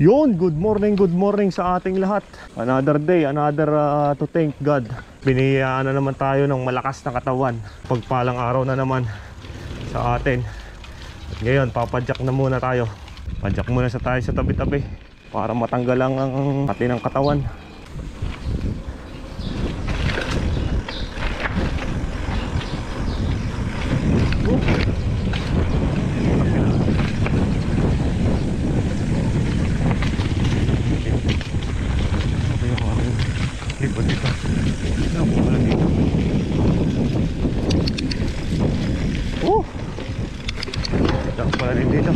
Yun, good morning sa ating lahat. Another day, another to thank God. Biniyaan na naman tayo ng malakas na katawan. Pagpalang araw na naman sa atin. At ngayon, papadyak na muna tayo. Padyak muna tayo sa tabi-tabi para matanggal ang atin ng katawan. Libot dito. Wala dito. Dito pala rin dito.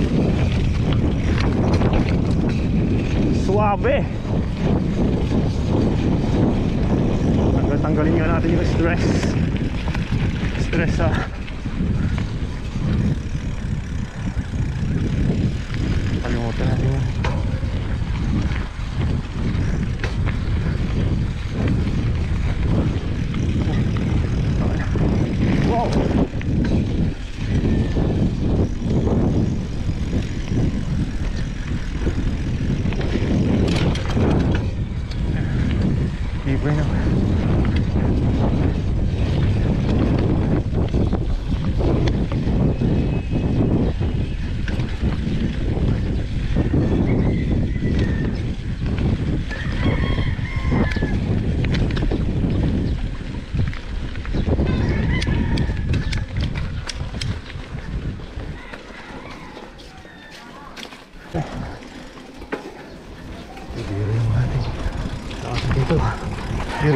Suabe. Tanggalin nga natin yung stress. Stress kalimutan natin yun. Wow! Deeper na.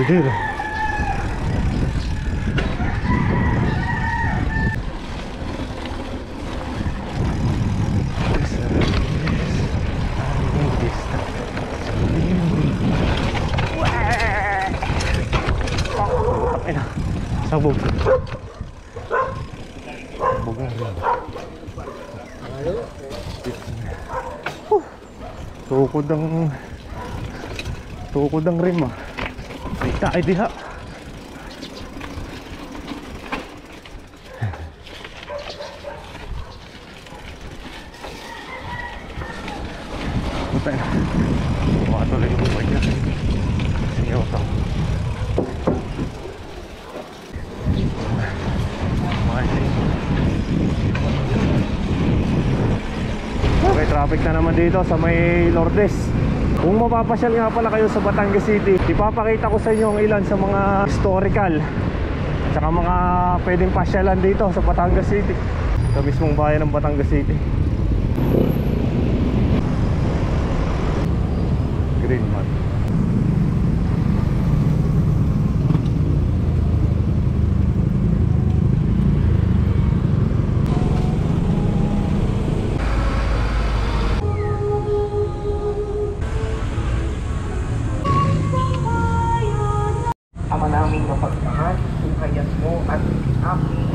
Dito. Sabog. Tukod ang rim Ay diha. Puta na. Tuloy yung bumay niya. Singaw ito. Okay, traffic na naman dito sa may Lourdes. Kung mapapasyal nga pala kayo sa Batangas City, ipapakita ko sa inyo ang ilan sa mga historical at saka mga pwedeng pasyalan dito sa Batangas City, sa mismong bayan ng Batangas City. Green man.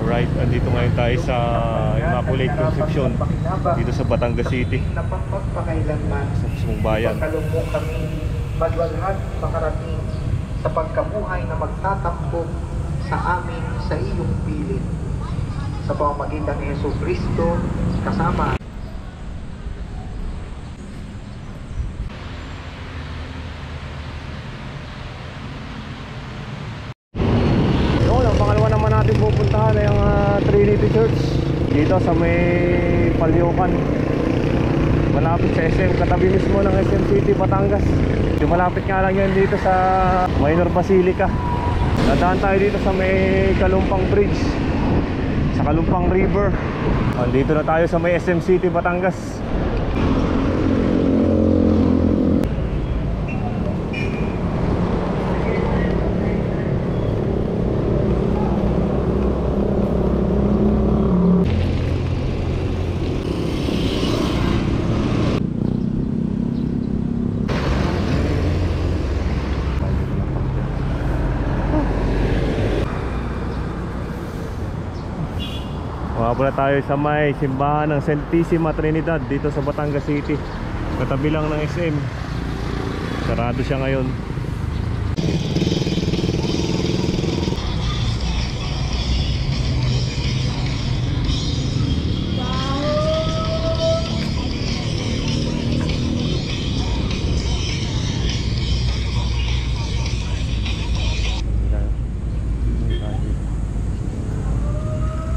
Alright, andito ngayon tayo sa Immaculate Conception dito sa Batangas City, sa mismong bayan. Pagkalumong kami madwalhad makarating sa pagkabuhay na magtatakbo sa amin sa iyong pilit sa pamamagitan ni Jesucristo kasama. Pupuntahan na yung Trinity Church dito sa may Palyukan, malapit sa SM, katabi mismo ng SM City, Batangas. Malapit nga lang yan dito sa Minor Basilica. Dadaan tayo dito sa may Kalumpang Bridge, sa Kalumpang River. Dito na tayo sa may SM City, Batangas. Pula tayo sa may simbahan ng Santisima Trinidad dito sa Batangas City, katabi lang ng SM. Sarado siya ngayon.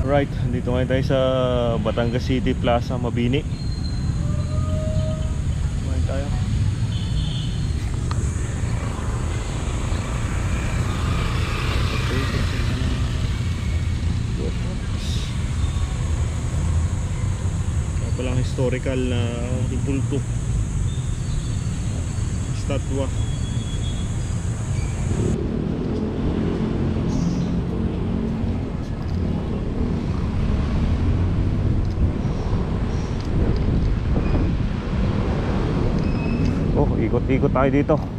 Right, dito ngayon tayo sa Batangas City Plaza, Mabini. Kumain tayo. Palang historical na ibulto statwa. Oh, ikot-ikot tayo dito.